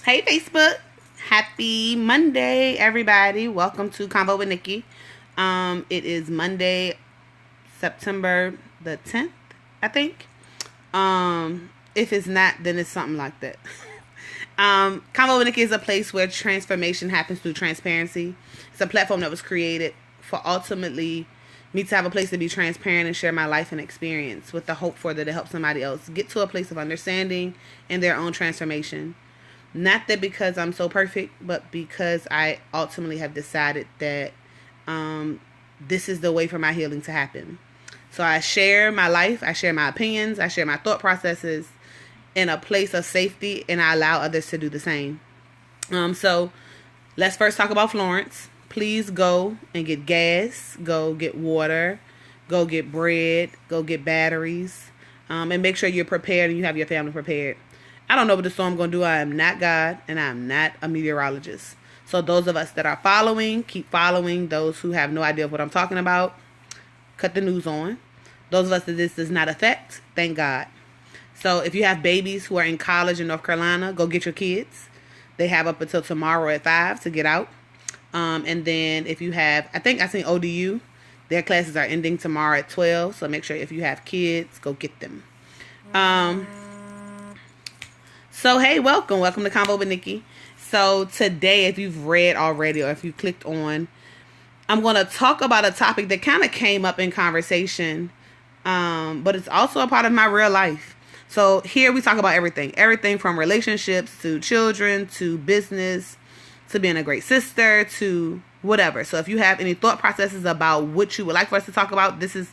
Hey Facebook. Happy Monday, everybody. Welcome to Convo with Nikki. It is Monday, September the 10th, I think. If it's not, then it's something like that. Convo with Nikki is a place where transformation happens through transparency. It's a platform that was created for ultimately me to have a place to be transparent and share my life and experience with the hope for that it helps somebody else get to a place of understanding in their own transformation. Not that because I'm so perfect, but because I ultimately have decided that this is the way for my healing to happen. So I share my life, I share my opinions, I share my thought processes in a place of safety, and I allow others to do the same. So let's first talk about Florence. Please go and get gas, go get water, go get bread, go get batteries, and make sure you're prepared and you have your family prepared. I don't know what the storm's going to do. I am not God, and I am not a meteorologist. So those of us that are following, keep following. Those who have no idea of what I'm talking about, cut the news on. Those of us that this does not affect, thank God. So if you have babies who are in college in North Carolina, go get your kids. They have up until tomorrow at 5 to get out. And then if you have, I think I seen ODU, their classes are ending tomorrow at 12. So make sure if you have kids, go get them. So, hey, welcome to Convo with Nikki. So today, if you've read already or if you clicked on, I'm going to talk about a topic that kind of came up in conversation, but it's also a part of my real life. So here we talk about everything from relationships to children to business to being a great sister to whatever. So if you have any thought processes about what you would like for us to talk about, this is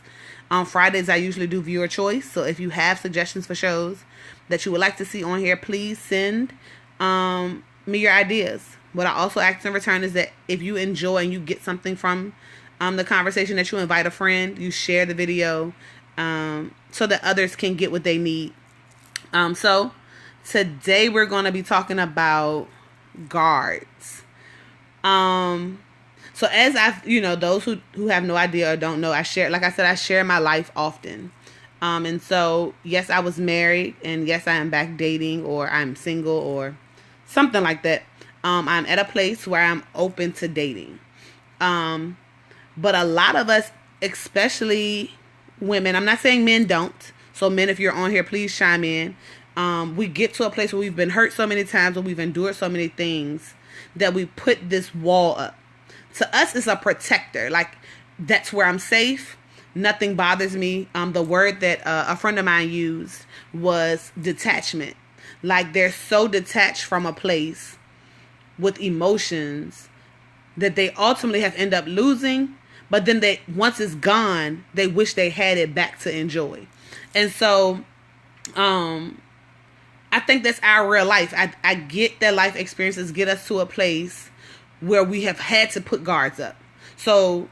on Fridays. I usually do viewer choice. So if you have suggestions for shows that you would like to see on here, please send me your ideas. What I also ask in return is that if you enjoy and you get something from the conversation, that you invite a friend, you share the video so that others can get what they need. So today we're going to be talking about guards. So as those who have no idea or don't know, I share my life often. And so, yes, I was married, and yes, I am back dating, or I'm single, or something like that. I'm at a place where I'm open to dating. But a lot of us, especially women, I'm not saying men don't. So men, if you're on here, please chime in. We get to a place where we've been hurt so many times, where we've endured so many things, that we put this wall up. To us, it's a protector. Like, that's where I'm safe. Nothing bothers me. The word that a friend of mine used was detachment. Like, they're so detached from a place with emotions that they ultimately have ended up losing. But then once it's gone, they wish they had it back to enjoy. And so, I think that's our real life. I get that life experiences get us to a place where we have had to put guards up. So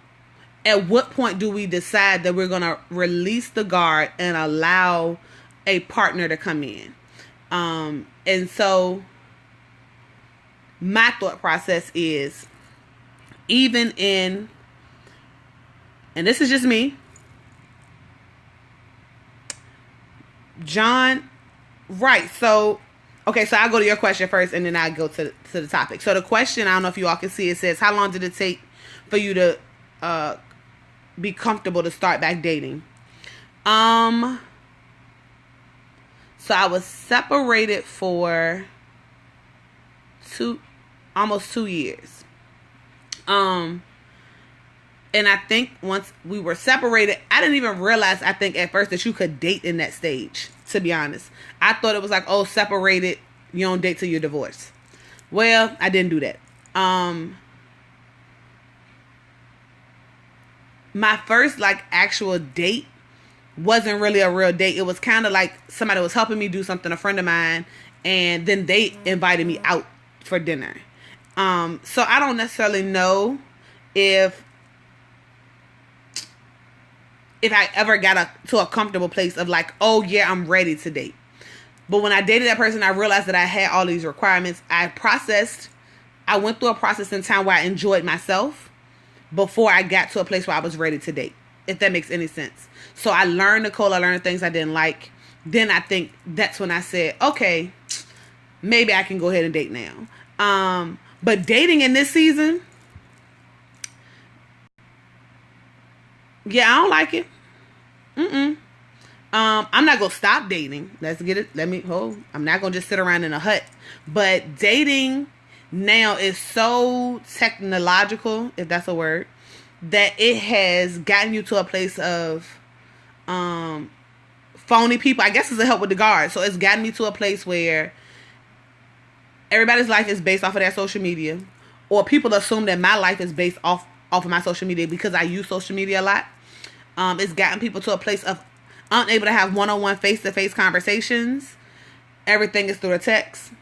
at what point do we decide that we're going to release the guard and allow a partner to come in? And so my thought process is, even in, and this is just me, John, right. So, okay, so I'll go to your question first and then I'll go to the topic. So the question, I don't know if you all can see, it says, how long did it take for you to be comfortable to start back dating? So I was separated for almost 2 years. And I think once we were separated, I didn't even realize, I think at first, that you could date in that stage, to be honest. I thought it was like, oh, separated, you don't date till you're divorced. Well, I didn't do that. My first actual date wasn't really a real date. It was kind of like somebody was helping me do something, a friend of mine, and then they invited me out for dinner. So I don't necessarily know if I ever got to a comfortable place of like, oh yeah, I'm ready to date. But when I dated that person, I realized that I had all these requirements. I went through a process in time where I enjoyed myself before I got to a place where I was ready to date, if that makes any sense. So I learned the things I didn't like. Then I think that's when I said, okay, maybe I can go ahead and date now. But dating in this season, yeah, I don't like it. Mm-mm. I'm not gonna stop dating. Let's get it. Let me hold. I'm not gonna just sit around in a hut. But dating now is so technological, if that's a word, that it has gotten you to a place of phony people. I guess it's a help with the guard. So it's gotten me to a place where everybody's life is based off of their social media, or people assume that my life is based off of my social media because I use social media a lot. It's gotten people to a place of unable to have one-on-one face-to-face conversations. Everything is through a text,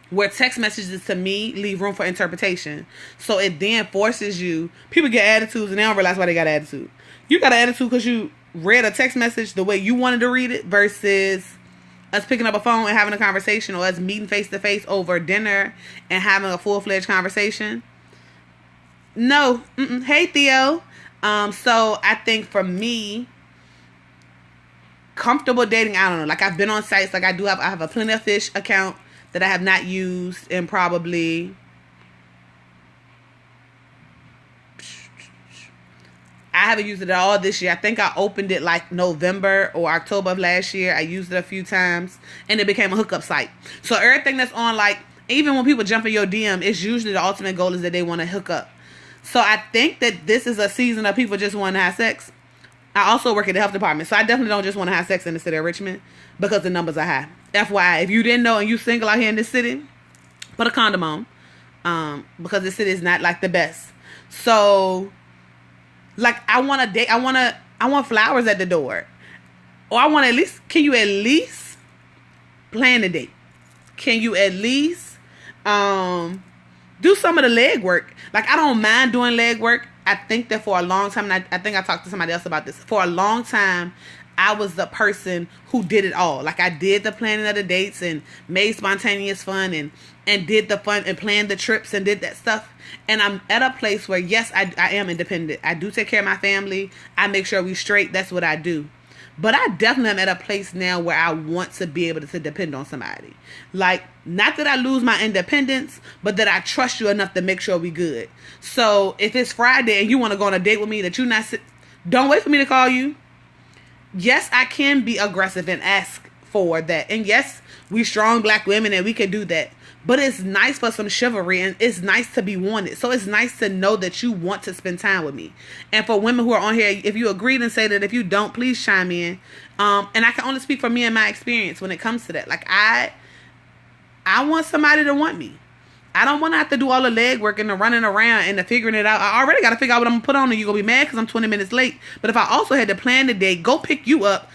where text messages to me leave room for interpretation. So it then forces you. People get attitudes and they don't realize why they got attitude. You got an attitude because you read a text message the way you wanted to read it versus us picking up a phone and having a conversation, or us meeting face to face over dinner and having a full-fledged conversation. No. Hey, Theo. So I think for me, comfortable dating, I don't know. Like, I've been on sites. Like, I have a Plenty of Fish account that I have not used in probably, I haven't used it at all this year. I think I opened it like November or October of last year. I used it a few times and it became a hookup site. So everything that's on, like, even when people jump in your DM, it's usually the ultimate goal is that they want to hook up. So I think that this is a season of people just wanting to have sex. I also work at the health department, so I definitely don't just want to have sex in the city of Richmond because the numbers are high. FYI, if you didn't know and you single out here in this city, put a condom on, because the city is not like the best. So, like, I want to date. I want flowers at the door, or I want Can you at least plan a date? Can you at least do some of the leg work? Like, I don't mind doing leg work. I think that for a long time, and I think I talked to somebody else about this. For a long time, I was the person who did it all. Like, I did the planning of the dates and made spontaneous fun and did the fun and planned the trips and did that stuff. And I'm at a place where, yes, I am independent. I do take care of my family. I make sure we straight. That's what I do. But I definitely am at a place now where I want to be able to depend on somebody. Like, not that I lose my independence, but that I trust you enough to make sure we good. So if it's Friday and you want to go on a date with me that you not, don't wait for me to call you. Yes, I can be aggressive and ask for that. And yes, we strong black women and we can do that. But it's nice for some chivalry and it's nice to be wanted. So it's nice to know that you want to spend time with me. And for women who are on here, if you agree, then say that. If you don't, please chime in. And I can only speak for me and my experience when it comes to that. Like, I want somebody to want me. I don't want to have to do all the leg work and the running around and the figuring it out. I already got to figure out what I'm going to put on, and you're going to be mad because I'm 20 minutes late. But if I also had to plan the day, go pick you up,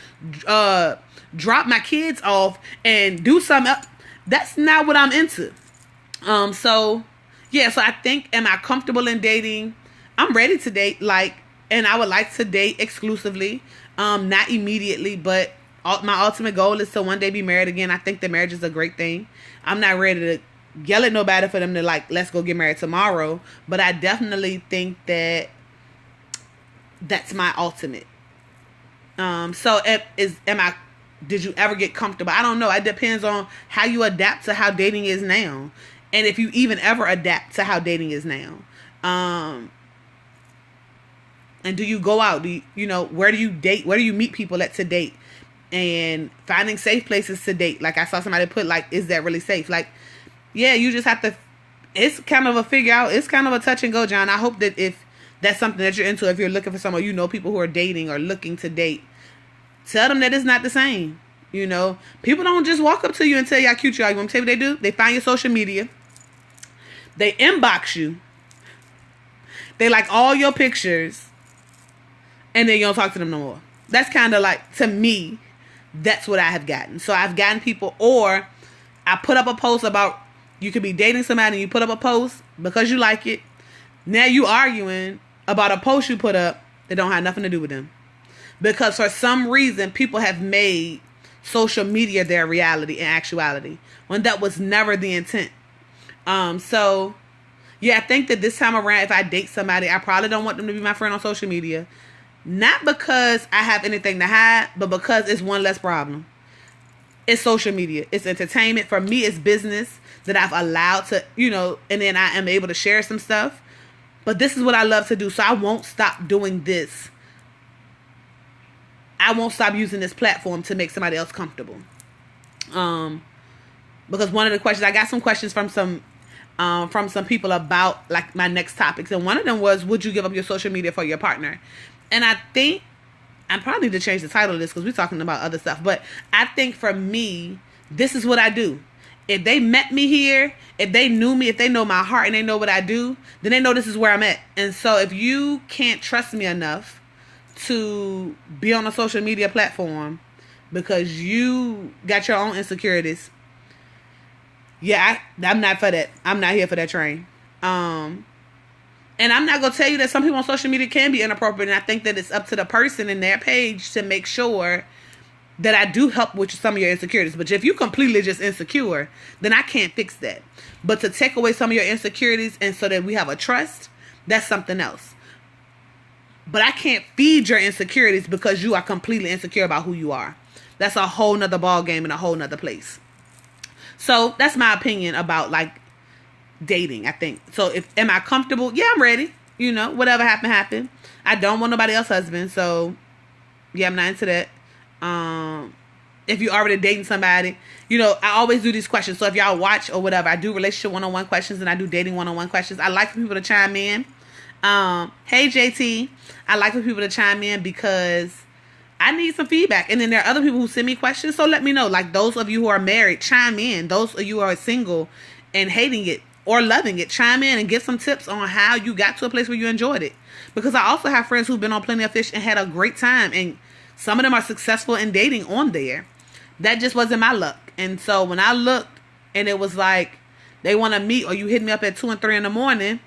drop my kids off, and do something else, that's not what I'm into. So I think, am I comfortable in dating? I'm ready to date, and I would like to date exclusively, not immediately, but my ultimate goal is to one day be married again. I think that marriage is a great thing. I'm not ready to yell at nobody for them to, like, let's go get married tomorrow, but I definitely think that that's my ultimate. Did you ever get comfortable? I don't know. It depends on how you adapt to how dating is now. And if you even ever adapt to how dating is now. And do you go out? Where do you date? Where do you meet people at to date? And finding safe places to date. Like, I saw somebody put, like, is that really safe? Like, yeah, you just have to, it's kind of a figure out. It's kind of a touch and go, John. I hope that if that's something that you're into, if you're looking for someone, people who are dating or looking to date, tell them that it's not the same. People don't just walk up to you and tell you how cute you are. You want me to tell you what they do? They find your social media. They inbox you. They like all your pictures. And then you don't talk to them no more. That's kind of like, to me, that's what I have gotten. So I've gotten people, or I put up a post about, you could be dating somebody and you put up a post because you like it. Now you arguing about a post you put up that don't have nothing to do with them. Because for some reason, people have made social media their reality and actuality, when that was never the intent. I think that this time around, if I date somebody, I probably don't want them to be my friend on social media. Not because I have anything to hide, but because it's one less problem. It's social media. It's entertainment. For me, it's business that I've allowed to, and then I am able to share some stuff. But this is what I love to do. So I won't stop doing this. I won't stop using this platform to make somebody else comfortable. Because one of the questions, I got some questions from some people about like my next topics. And one of them was, would you give up your social media for your partner? And I think I probably need to change the title of this because we're talking about other stuff. But I think for me, this is what I do. If they met me here, if they knew me, if they know my heart and they know what I do, then they know this is where I'm at. And so if you can't trust me enough to be on a social media platform because you got your own insecurities, yeah, I'm not for that. I'm not here for that train. And I'm not going to tell you that some people on social media can be inappropriate. And I think that it's up to the person and their page to make sure that I do help with some of your insecurities. But if you completely just insecure, then I can't fix that. But to take away some of your insecurities and so that we have a trust, that's something else. But I can't feed your insecurities because you are completely insecure about who you are. That's a whole nother ball game and a whole nother place. So that's my opinion about like dating, I think. So am I comfortable? Yeah, I'm ready. Whatever happened. I don't want nobody else's husband. So yeah, I'm not into that. If you're already dating somebody, I always do these questions. So if y'all watch or whatever, I do relationship one-on-one questions and I do dating one-on-one questions. I like for people to chime in. Hey JT, I like for people to chime in because I need some feedback. And then there are other people who send me questions. So let me know. Like those of you who are married, chime in. Those of you who are single and hating it or loving it, chime in and give some tips on how you got to a place where you enjoyed it. Because I also have friends who've been on Plenty of Fish and had a great time. And some of them are successful in dating on there. That just wasn't my luck. And so when I looked and it was like they want to meet or you hit me up at 2 and 3 in the morning,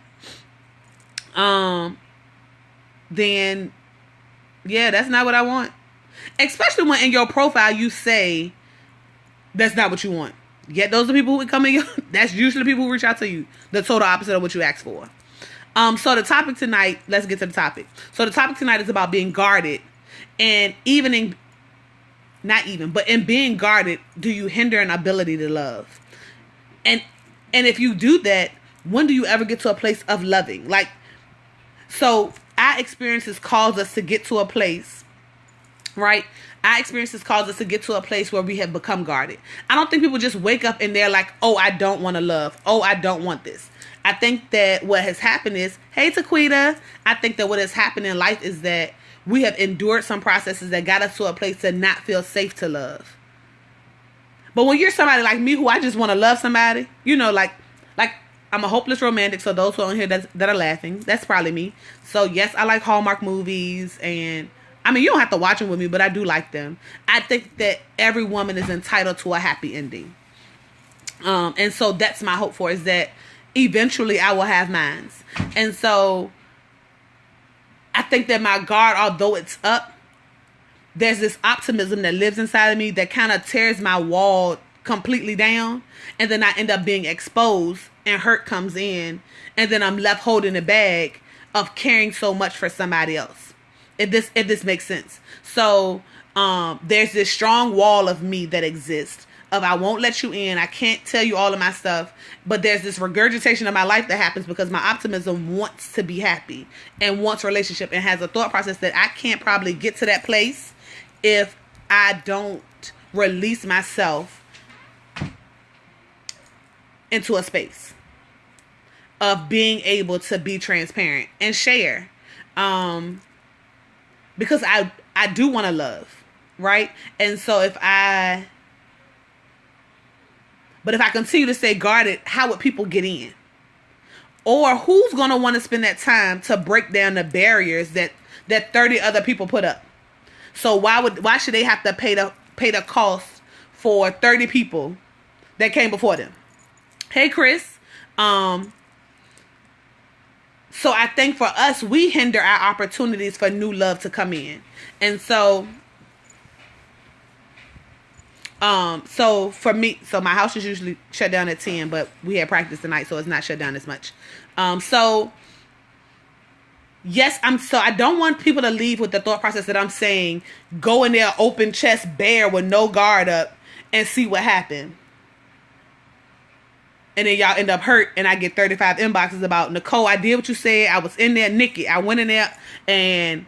then yeah, that's not what I want. Especially when in your profile you say that's not what you want. Yet those are people who would come in that's usually the people who reach out to you. The total opposite of what you asked for. So the topic tonight, let's get to the topic. So the topic tonight is about being guarded. And in being guarded, do you hinder an ability to love? And if you do that, when do you ever get to a place of loving? Like, so our experiences cause us to get to a place, right? Our experiences cause us to get to a place where we have become guarded. I don't think people just wake up and they're like, oh, I don't want to love. Oh, I don't want this. I think that what has happened is, hey, Taquita, I think that what has happened in life is that we have endured some processes that got us to a place to not feel safe to love. But when you're somebody like me who I just want to love somebody, like I'm a hopeless romantic. So those who are on here that are laughing, that's probably me. So yes, I like Hallmark movies. And I mean, you don't have to watch them with me, but I do like them. I think that every woman is entitled to a happy ending. And so that's my hope for is that eventually I will have mine. And so I think that my guard, although it's up, there's this optimism that lives inside of me that kind of tears my wall completely down. And then I end up being exposed and hurt comes in. And then I'm left holding a bag of caring so much for somebody else. If this makes sense. So there's this strong wall of me that exists. Of I won't let you in. I can't tell you all of my stuff. But there's this regurgitation of my life that happens because my optimism wants to be happy and wants a relationship and has a thought process that I can't probably get to that place if I don't release myself into a space of being able to be transparent and share. Because I do want to love, right? And so if I continue to stay guarded, how would people get in? Or who's going to want to spend that time to break down the barriers that 30 other people put up? So why should they have to pay the cost for 30 people that came before them? Hey, Chris. So I think for us, we hinder our opportunities for new love to come in. And so for me, so my house is usually shut down at 10, but we had practice tonight, so it's not shut down as much. Yes, I don't want people to leave with the thought process that I'm saying, go in there open chest bare with no guard up and see what happened. And then y'all end up hurt, and I get 35 inboxes about, Nicole, I did what you said. I was in there. Nikki, I went in there, and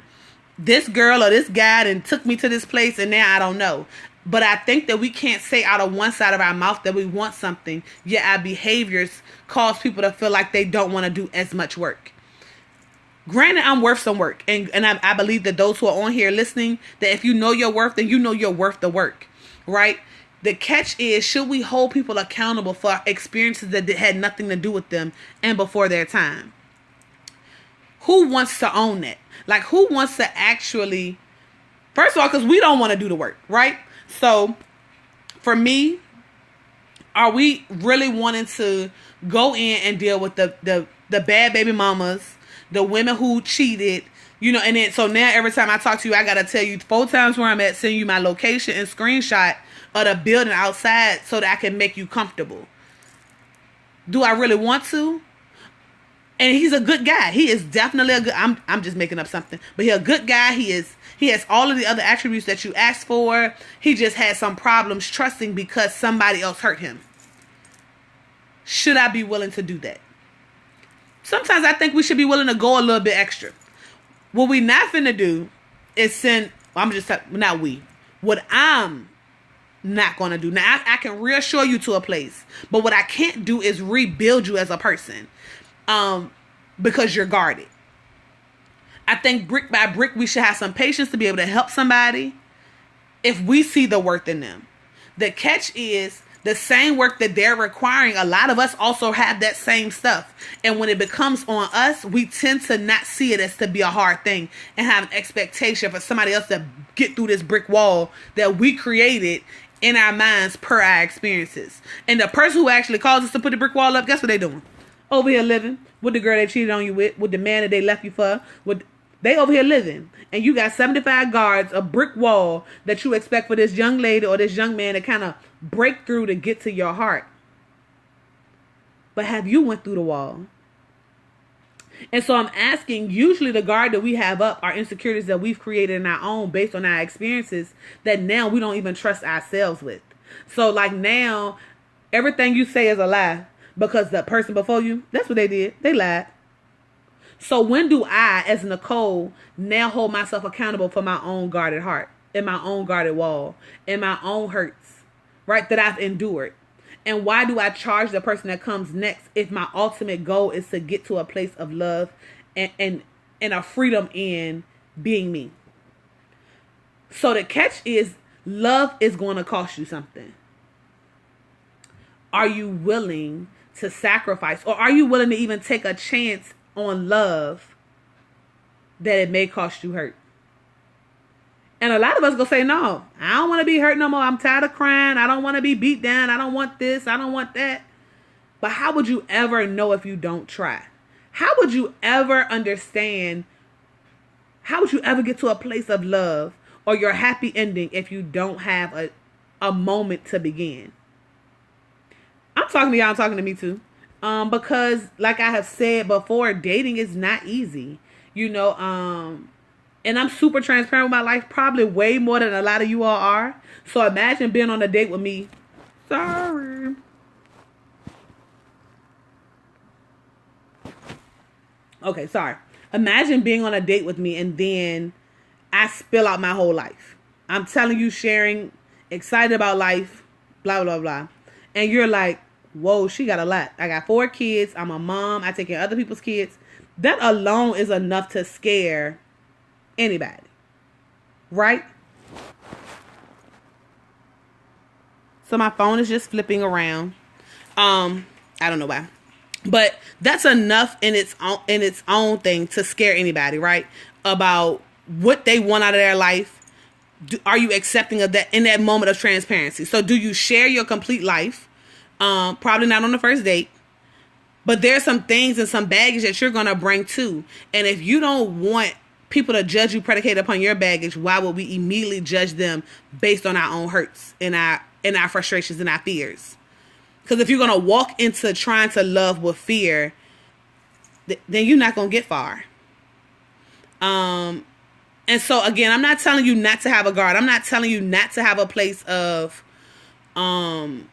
this girl or this guy and took me to this place, and now I don't know. But I think that we can't say out of one side of our mouth that we want something, yet our behaviors cause people to feel like they don't want to do as much work. Granted, I'm worth some work, and I believe that those who are on here listening, that if you know your worth, then you know you're worth the work, right? The catch is, should we hold people accountable for experiences that had nothing to do with them and before their time? Who wants to own that? Like, who wants to actually, first of all, because we don't want to do the work, right? So, for me, are we really wanting to go in and deal with the bad baby mamas, the women who cheated, you know, and then, so now every time I talk to you, I got to tell you 4 times where I'm at, send you my location and screenshot of the building outside so that I can make you comfortable. Do I really want to? And he's a good guy. He is definitely a good, I'm just making up something, but he's a good guy. He has all of the other attributes that you asked for. He just had some problems trusting because somebody else hurt him. Should I be willing to do that? Sometimes I think we should be willing to go a little bit extra. What we not finna do is send, not we, what I'm not gonna do. Now, I can reassure you to a place, but what I can't do is rebuild you as a person, because you're guarded. I think brick by brick, we should have some patience to be able to help somebody if we see the worth in them. The catch is, the same work that they're requiring, a lot of us also have that same stuff. And when it becomes on us, we tend to not see it as to be a hard thing and have an expectation for somebody else to get through this brick wall that we created in our minds per our experiences. And the person who actually caused us to put the brick wall up, guess what they doing? Over here living with the girl they cheated on you with the man that they left you for. They over here living. And you got 75 guards, a brick wall that you expect for this young lady or this young man to kind of break through to get to your heart. But have you went through the wall? And so I'm asking, usually the guard that we have up are insecurities that we've created in our own based on our experiences that now we don't even trust ourselves with. So like now, everything you say is a lie because the person before you, that's what they did. They lied. So when do I, as Nicole, now hold myself accountable for my own guarded heart and my own guarded wall and my own hurts, right, that I've endured? And why do I charge the person that comes next if my ultimate goal is to get to a place of love and a freedom in being me? So the catch is, love is going to cost you something. Are you willing to sacrifice, or are you willing to even take a chance on love that it may cost you hurt? And a lot of us gonna say, no, I don't want to be hurt no more. I'm tired of crying. I don't want to be beat down. I don't want this. I don't want that. But how would you ever know if you don't try? How would you ever understand? How would you ever get to a place of love or your happy ending if you don't have a moment to begin? I'm talking to y'all. I'm talking to me too. Because like I have said before, dating is not easy, you know, and I'm super transparent with my life, probably way more than a lot of you all are. So imagine being on a date with me. Sorry. Okay, sorry. Imagine being on a date with me and then I spill out my whole life. I'm telling you, sharing, excited about life, blah, blah, blah. And you're like, whoa, she got a lot. I got 4 kids. I'm a mom. I take care of other people's kids. That alone is enough to scare anybody. Right? So my phone is just flipping around. I don't know why. But that's enough in its own thing to scare anybody, right? About what they want out of their life. Are you accepting of that in that moment of transparency? So do you share your complete life? Probably not on the first date. But there's some things and some baggage that you're going to bring too. And if you don't want people to judge you predicated upon your baggage, why would we immediately judge them based on our own hurts and our frustrations and our fears? Because if you're going to walk into trying to love with fear, then you're not going to get far. And so again, I'm not telling you not to have a guard. I'm not telling you not to have a place of Um,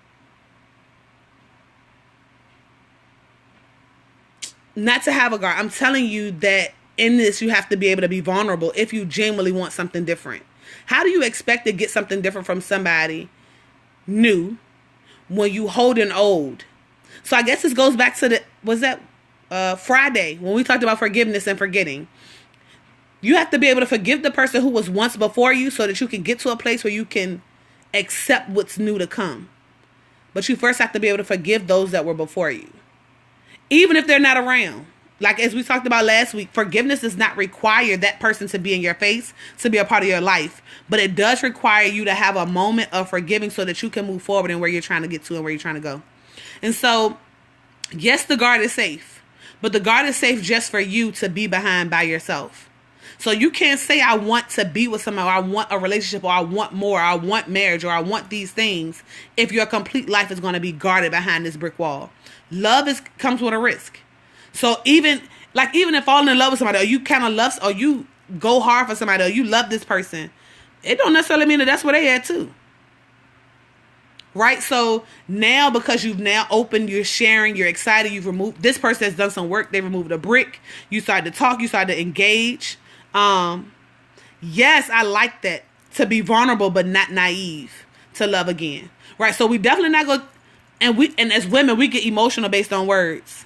not to have a guard. I'm telling you that in this, you have to be able to be vulnerable if you genuinely want something different. How do you expect to get something different from somebody new when you holding old? So I guess this goes back to was that Friday when we talked about forgiveness and forgetting. You have to be able to forgive the person who was once before you so that you can get to a place where you can accept what's new to come. But you first have to be able to forgive those that were before you, even if they're not around. Like as we talked about last week, forgiveness does not require that person to be in your face, to be a part of your life. But it does require you to have a moment of forgiving so that you can move forward in where you're trying to get to and where you're trying to go. And so, yes, the guard is safe. But the guard is safe just for you to be behind by yourself. So you can't say I want to be with someone, or I want a relationship, or I want more, or I want marriage, or I want these things if your complete life is going to be guarded behind this brick wall. Love comes with a risk. So even if falling in love with somebody, or you kind of love, or you go hard for somebody, or you love this person, it don't necessarily mean that that's where they at too. Right? So now, because you've now opened, you're sharing, you're excited, you've removed, this person has done some work, they removed a brick, you started to talk, you started to engage. Yes, I like that, to be vulnerable but not naive to love again. Right? So we definitely not go, and as women, we get emotional based on words.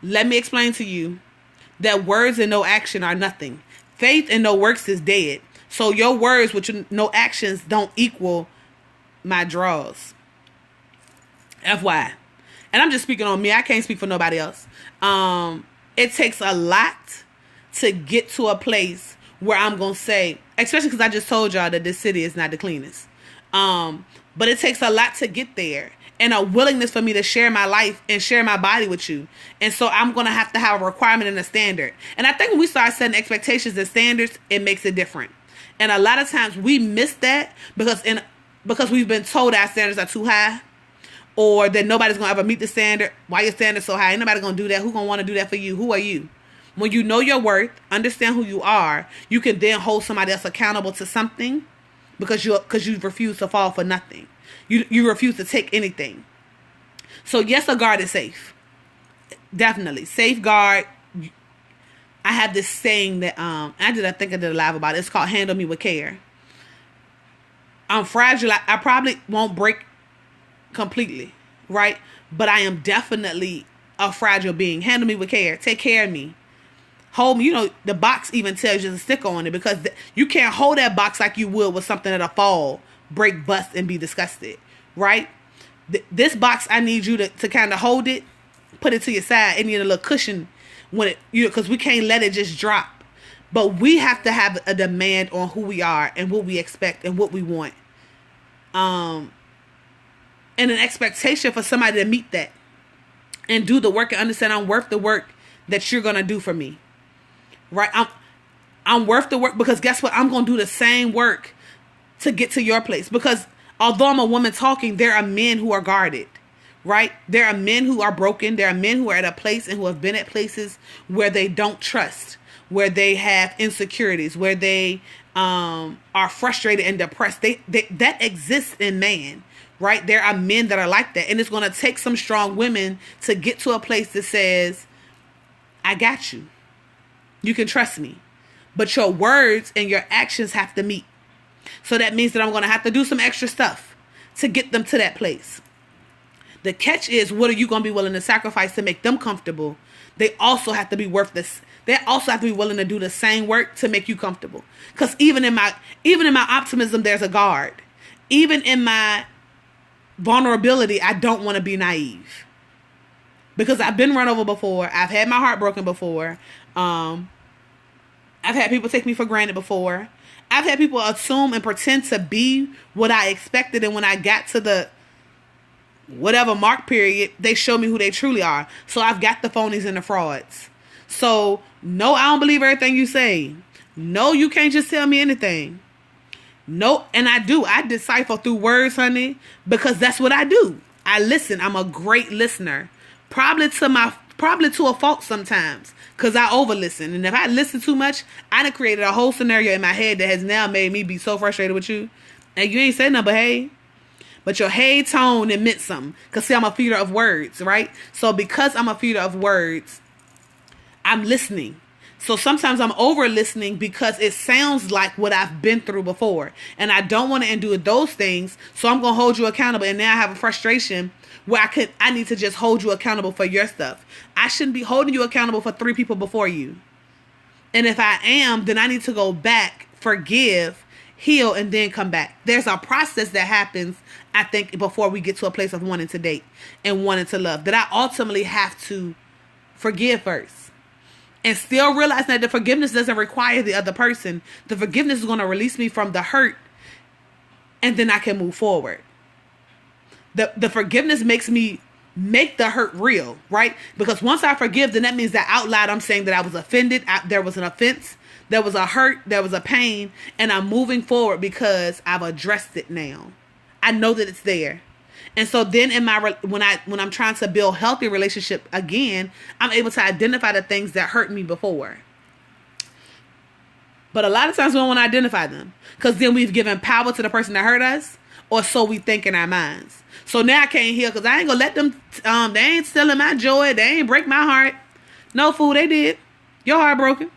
Let me explain to you that words and no action are nothing. Faith and no works is dead. So your words with no actions don't equal my draws. FY. And I'm just speaking on me. I can't speak for nobody else. It takes a lot to get to a place where I'm going to say, especially because I just told y'all that this city is not the cleanest. But it takes a lot to get there, and a willingness for me to share my life and share my body with you. And so I'm going to have a requirement and a standard. And I think when we start setting expectations and standards, it makes it different. And a lot of times we miss that because we've been told our standards are too high, or that nobody's going to ever meet the standard. Why your standards so high? Ain't nobody going to do that. Who going to want to do that for you? Who are you? When you know your worth, understand who you are, you can then hold somebody else accountable to something because you refuse to fall for nothing. You refuse to take anything. So yes, a guard is safe. Definitely. Safeguard. I have this saying that I think I did a live about it. It's called Handle Me With Care. I'm fragile. I probably won't break completely, right? But I am definitely a fragile being. Handle me with care. Take care of me. Hold me. You know, the box even tells you to stick on it, because you can't hold that box like you would with something that'll fall, break, bust, and be disgusted, right? This box, I need you to kind of hold it, put it to your side, and need a little cushion when it, because we can't let it just drop. But we have to have a demand on who we are and what we expect and what we want. And an expectation for somebody to meet that and do the work and understand I'm worth the work that you're going to do for me. Right? I'm worth the work, because guess what? I'm going to do the same work to get to your place. Because although I'm a woman talking, there are men who are guarded. Right? There are men who are broken. There are men who are at a place and who have been at places where they don't trust, where they have insecurities, where they are frustrated and depressed. That exists in man. Right? There are men that are like that. And it's going to take some strong women to get to a place that says, I got you. You can trust me. But your words and your actions have to meet. So that means that I'm going to have to do some extra stuff to get them to that place. The catch is, what are you going to be willing to sacrifice to make them comfortable? They also have to be worth this. They also have to be willing to do the same work to make you comfortable. Because even in my optimism, there's a guard. Even in my vulnerability, I don't want to be naive. Because I've been run over before. I've had my heart broken before. I've had people take me for granted before. I've had people assume and pretend to be what I expected, and when I got to the whatever mark period, they show me who they truly are. So I've got the phonies and the frauds. So no, I don't believe everything you say. No, you can't just tell me anything. No, and I do. I decipher through words, honey, because that's what I do. I listen. I'm a great listener. Probably to a fault sometimes, because I over listen. And if I listen too much, I done created a whole scenario in my head that has now made me be so frustrated with you. And you ain't saying nothing but hey. But your hey tone, it meant something. Because see, I'm a feeder of words, right? So because I'm a feeder of words, I'm listening. So sometimes I'm over listening because it sounds like what I've been through before. And I don't want to endure those things. So I'm going to hold you accountable. And now I have a frustration where I need to just hold you accountable for your stuff. I shouldn't be holding you accountable for 3 people before you. And if I am, then I need to go back, forgive, heal, and then come back. There's a process that happens, I think, before we get to a place of wanting to date and wanting to love, that I ultimately have to forgive first. And still realize that the forgiveness doesn't require the other person. The forgiveness is going to release me from the hurt, and then I can move forward. The forgiveness makes me make the hurt real, right? Because once I forgive, then that means that out loud I'm saying that I was offended. There was an offense. There was a hurt. There was a pain. And I'm moving forward because I've addressed it now. I know that it's there. And so then when I'm trying to build healthy relationship again, I'm able to identify the things that hurt me before. But a lot of times we don't want to identify them because then we've given power to the person that hurt us, or so we think in our minds. So now I can't heal because I ain't going to let them, they ain't stealing my joy. They ain't break my heart. No, fool, they did. Your heart broken.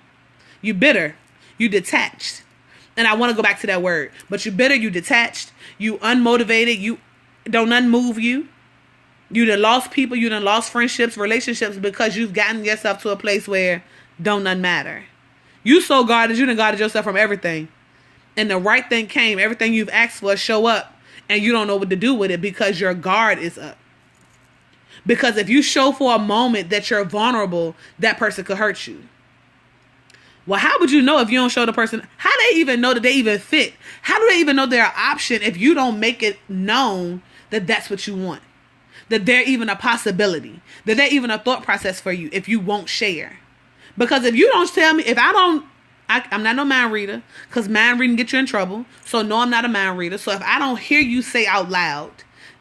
You bitter. You detached. And I want to go back to that word. But you bitter, you detached, you unmotivated, you don't unmove you. You done lost people, you done lost friendships, relationships because you've gotten yourself to a place where don't none matter. You so guarded, you done guarded yourself from everything. And the right thing came, everything you've asked for show up. And you don't know what to do with it because your guard is up. Because if you show for a moment that you're vulnerable, that person could hurt you. Well, how would you know if you don't show the person? How do they even know that they even fit? How do they even know they're an option if you don't make it known that that's what you want? That they're even a possibility. That they're even a thought process for you if you won't share. Because if you don't tell me, I'm not no mind reader, because mind reading gets you in trouble. So no, I'm not a mind reader. So if I don't hear you say out loud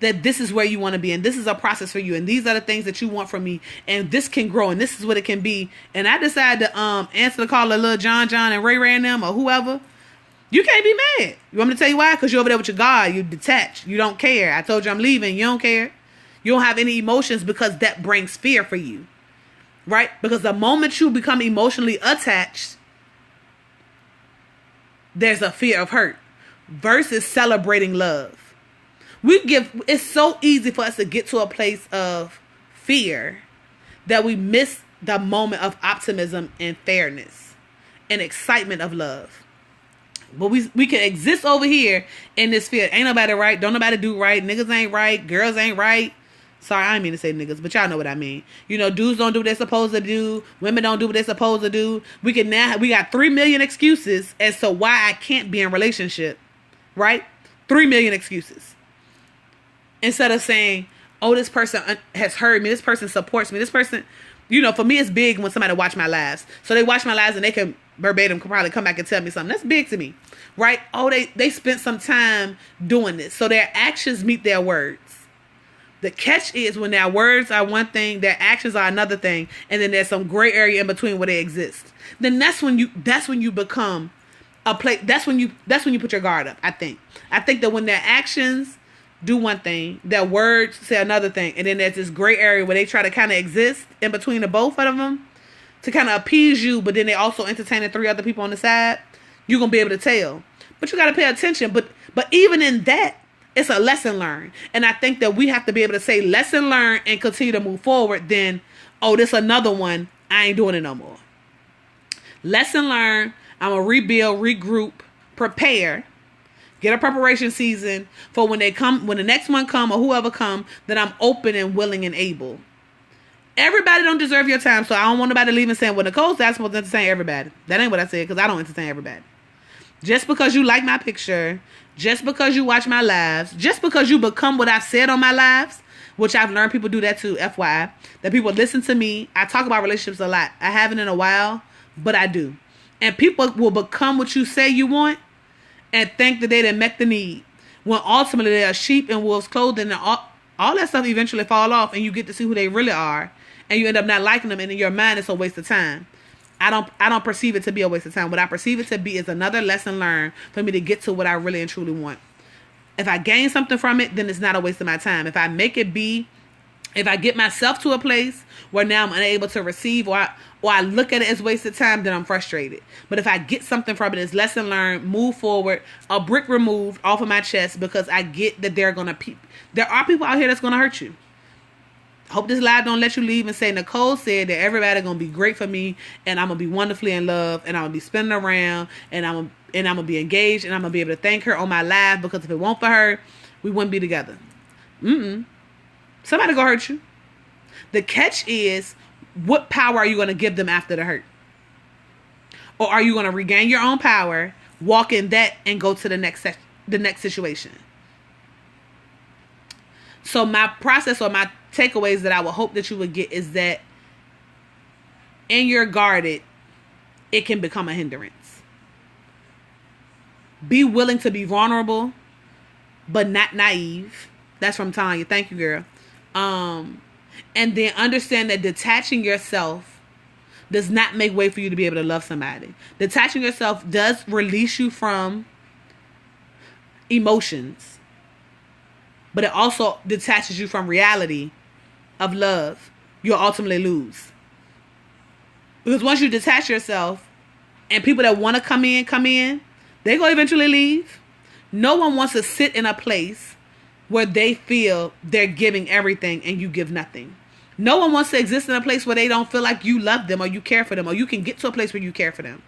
that this is where you want to be, and this is a process for you, and these are the things that you want from me, and this can grow, and this is what it can be, and I decide to answer the call of Lil John and Ray and them, or whoever, you can't be mad. You want me to tell you why? Because you're over there with your God. You detached. You don't care. I told you I'm leaving. You don't care. You don't have any emotions because that brings fear for you. Right? Because the moment you become emotionally attached, there's a fear of hurt versus celebrating love. It's so easy for us to get to a place of fear that we miss the moment of optimism and fairness and excitement of love. But we can exist over here in this fear. Ain't nobody right. Don't nobody do right. Niggas ain't right. Girls ain't right. Sorry, I didn't mean to say niggas, but y'all know what I mean. You know, dudes don't do what they're supposed to do. Women don't do what they're supposed to do. We got 3 million excuses as to why I can't be in a relationship. Right? 3 million excuses. Instead of saying, oh, this person has heard me. This person supports me. This person, you know, for me, it's big when somebody watch my lives. So they watch my lives and they can verbatim probably come back and tell me something. That's big to me. Right? Oh, they spent some time doing this. So their actions meet their words. The catch is when their words are one thing, their actions are another thing, and then there's some gray area in between where they exist. Then that's when you become a place. That's when you put your guard up. I think that when their actions do one thing, their words say another thing, and then there's this gray area where they try to kind of exist in between the both of them to kind of appease you, but then they also entertaining 3 other people on the side. You're gonna be able to tell, but you got to pay attention. But even in that, it's a lesson learned. And I think that we have to be able to say lesson learned and continue to move forward. Then, oh, this another one. I ain't doing it no more. Lesson learned. I'm going to rebuild, regroup, prepare. Get a preparation season for when the next one come or whoever come, that I'm open and willing and able. Everybody don't deserve your time. So I don't want nobody leaving saying, well, Nicole's not supposed to entertain everybody. That ain't what I said, because I don't entertain everybody. Just because you like my picture, just because you watch my lives, just because you become what I've said on my lives, which I've learned people do that too, FYI, that people listen to me. I talk about relationships a lot. I haven't in a while, but I do. And people will become what you say you want and think that they done met the need, when ultimately they are sheep in wolves' clothing, and all that stuff eventually fall off, and you get to see who they really are, and you end up not liking them, and in your mind it's a waste of time. I don't perceive it to be a waste of time. What I perceive it to be is another lesson learned for me to get to what I really and truly want. If I gain something from it, then it's not a waste of my time. If I get myself to a place where now I'm unable to receive, or I look at it as wasted time, then I'm frustrated. But if I get something from it, it's lesson learned, move forward, a brick removed off of my chest, because I get that there are people out here that's gonna hurt you. Hope this live don't let you leave and say Nicole said that everybody gonna be great for me, and I'm gonna be wonderfully in love, and I'm gonna be spinning around, and I'm gonna be engaged, and I'm gonna be able to thank her on my live, because if it weren't for her, we wouldn't be together. Somebody gonna hurt you. The catch is, what power are you gonna give them after the hurt? Or are you gonna regain your own power, walk in that, and go to the next situation? So my process, or my takeaways that I would hope that you would get, is that in your guarded, it can become a hindrance. Be willing to be vulnerable, but not naive. That's from Tanya. Thank you, girl. And then understand that detaching yourself does not make way for you to be able to love somebody. Detaching yourself does release you from emotions, but it also detaches you from reality of love. You'll ultimately lose. Because once you detach yourself, and people that want to come in, they're going to eventually leave. No one wants to sit in a place where they feel they're giving everything and you give nothing. No one wants to exist in a place where they don't feel like you love them, or you care for them, or you can get to a place where you care for them.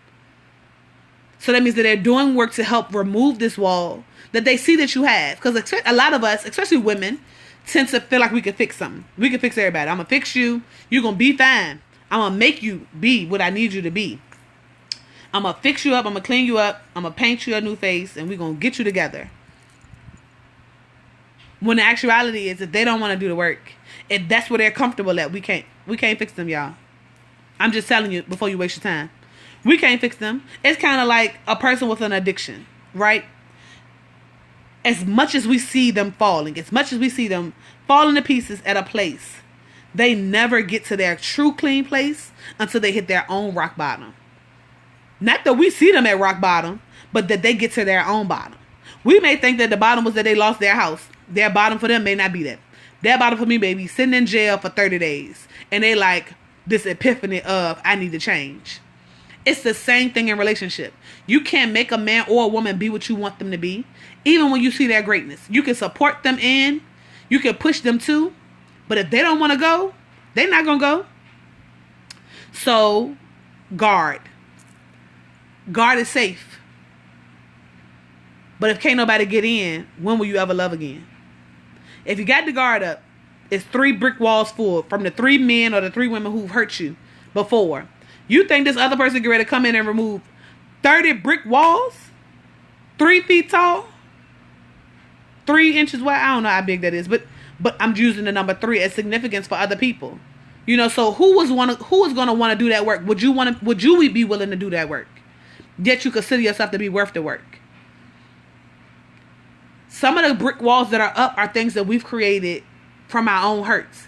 So that means that they're doing work to help remove this wall that they see that you have. Because a lot of us, especially women, tend to feel like we can fix something. We can fix everybody. I'm going to fix you. You're going to be fine. I'm going to make you be what I need you to be. I'm going to fix you up. I'm going to clean you up. I'm going to paint you a new face, and we're going to get you together. When the actuality is, if they don't want to do the work, if that's where they're comfortable at, we can't fix them, y'all. I'm just telling you before you waste your time. We can't fix them. It's kind of like a person with an addiction, right? As much as we see them falling, as much as we see them falling to pieces at a place, they never get to their true clean place until they hit their own rock bottom. Not that we see them at rock bottom, but that they get to their own bottom. We may think that the bottom was that they lost their house. Their bottom for them may not be that. Their bottom for me may be sitting in jail for 30 days. And they like this epiphany of, I need to change. It's the same thing in relationship. You can't make a man or a woman be what you want them to be. Even when you see their greatness. You can support them in. You can push them to. But if they don't want to go, they're not going to go. So, guard. Guard is safe. But if can't nobody get in, when will you ever love again? If you got the guard up, it's 3 brick walls full from the 3 men or the 3 women who've hurt you before. You think this other person get ready to come in and remove 30 brick walls? 3 feet tall? 3 inches wide? I don't know how big that is, but I'm using the number 3 as significance for other people. You know, so who was going to want to do that work? Would you be willing to do that work? Yet you consider yourself to be worth the work. Some of the brick walls that are up are things that we've created from our own hurts.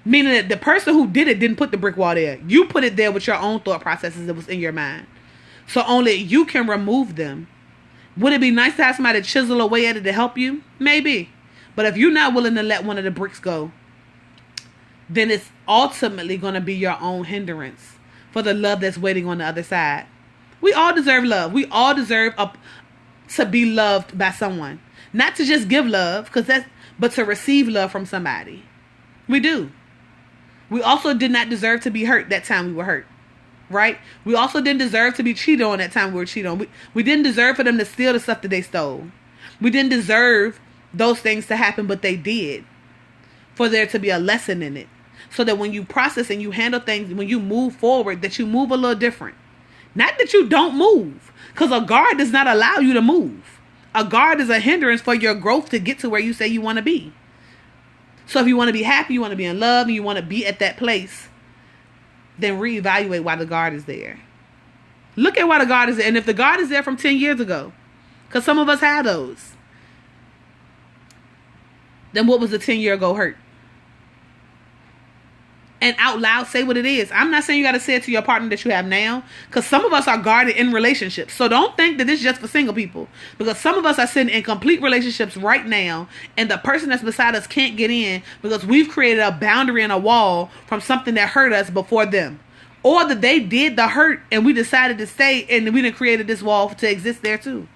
Meaning that the person who did it didn't put the brick wall there. You put it there with your own thought processes that was in your mind. So only you can remove them. Would it be nice to have somebody chisel away at it to help you? Maybe. But if you're not willing to let one of the bricks go, then it's ultimately going to be your own hindrance for the love that's waiting on the other side. We all deserve love. We all deserve to be loved by someone. Not to just give love, but to receive love from somebody. We do. We also did not deserve to be hurt that time we were hurt. Right? We also didn't deserve to be cheated on that time we were cheated on. We didn't deserve for them to steal the stuff that they stole. We didn't deserve those things to happen, but they did. For there to be a lesson in it. So that when you process and you handle things, when you move forward, that you move a little different. Not that you don't move. Because a guard does not allow you to move. A guard is a hindrance for your growth to get to where you say you want to be. So if you want to be happy, you want to be in love, and you want to be at that place, then reevaluate why the guard is there. Look at why the guard is there. And if the guard is there from 10 years ago, because some of us had those, then what was the 10-year ago hurt? And out loud say what it is. I'm not saying you got to say it to your partner that you have now, because some of us are guarded in relationships. So don't think that this is just for single people, because some of us are sitting in complete relationships right now, and the person that's beside us can't get in because we've created a boundary and a wall from something that hurt us before them, or that they did the hurt and we decided to stay, and we done created this wall to exist there too.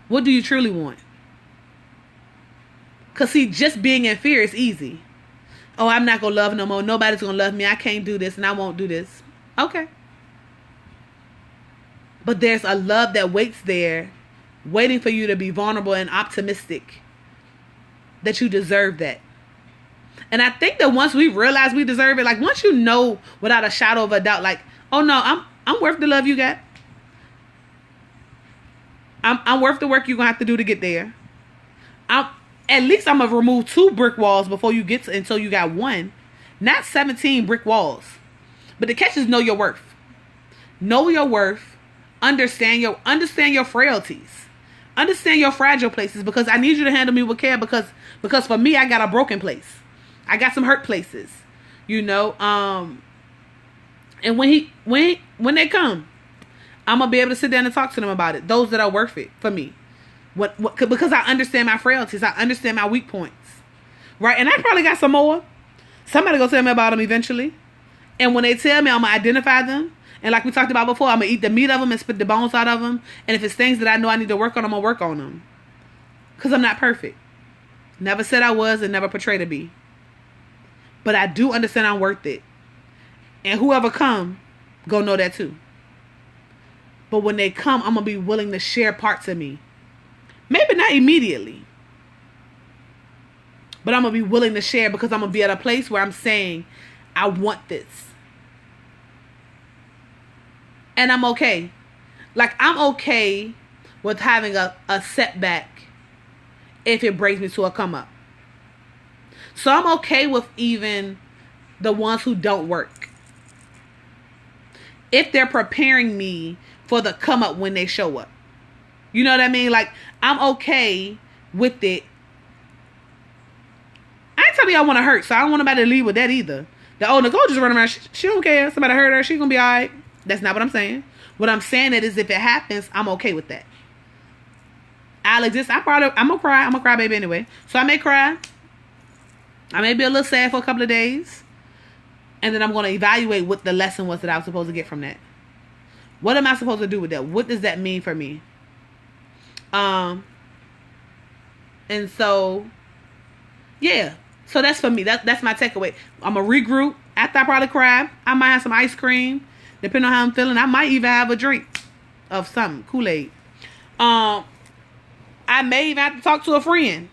What do you truly want? Because see, just being in fear is easy. Oh, I'm not going to love no more. Nobody's going to love me. I can't do this and I won't do this. Okay. But there's a love that waits there, waiting for you to be vulnerable and optimistic, that you deserve that. And I think that once we realize we deserve it, like once you know without a shadow of a doubt, like, oh no, I'm worth the love you got. I'm worth the work you're going to have to do to get there. At least I'm going to remove 2 brick walls before you get to, until you got 1. Not 17 brick walls. But the catch is know your worth. Know your worth. Understand your frailties. Understand your fragile places, because I need you to handle me with care, because for me, I got a broken place. I got some hurt places. You know, and when they come, I'm going to be able to sit down and talk to them about it. Those that are worth it for me. Because I understand my frailties. I understand my weak points. Right? And I probably got some more. Somebody gonna tell me about them eventually. And when they tell me, I'm gonna identify them. And like we talked about before, I'm gonna eat the meat of them and spit the bones out of them. And if it's things that I know I need to work on, I'm gonna work on them. Because I'm not perfect. Never said I was and never portrayed to be. But I do understand I'm worth it. And whoever come, go know that too. But when they come, I'm gonna be willing to share parts of me. Maybe not immediately. But I'm going to be willing to share, because I'm going to be at a place where I'm saying, I want this. And I'm okay. Like, I'm okay with having a setback if it brings me to a come up. So I'm okay with even the ones who don't work, if they're preparing me for the come up when they show up. You know what I mean? Like, I'm okay with it. I ain't telling you I want to hurt, so I don't want nobody to leave with that either. Nicole just run around. She don't care. Somebody hurt her. She gonna be all right. That's not what I'm saying. What I'm saying is if it happens, I'm okay with that. I'll exist. I'm gonna cry. I'm a cry baby anyway. So I may cry. I may be a little sad for a couple of days. And then I'm going to evaluate what the lesson was that I was supposed to get from that. What am I supposed to do with that? What does that mean for me? And so, yeah. So that's for me. That's my takeaway. I'm going to regroup. After I probably cry, I might have some ice cream. Depending on how I'm feeling, I might even have a drink of something. Kool-Aid. I may even have to talk to a friend.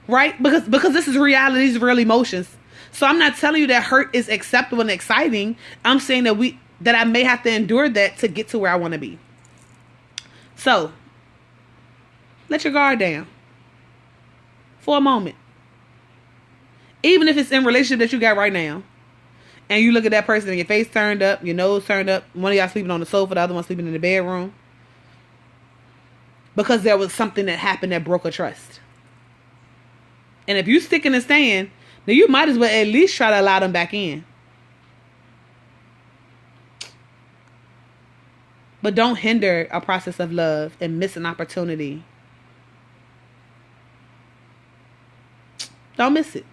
Right? Because this is reality. These are real emotions. So I'm not telling you that hurt is acceptable and exciting. I'm saying that I may have to endure that to get to where I want to be. So, let your guard down. For a moment. Even if it's in relationship that you got right now. And you look at that person and your face turned up, your nose turned up. One of y'all sleeping on the sofa, the other one sleeping in the bedroom. Because there was something that happened that broke a trust. And if you stick in and stand, then you might as well at least try to allow them back in. But don't hinder a process of love and miss an opportunity. Don't miss it.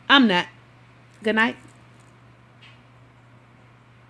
I'm not. Good night.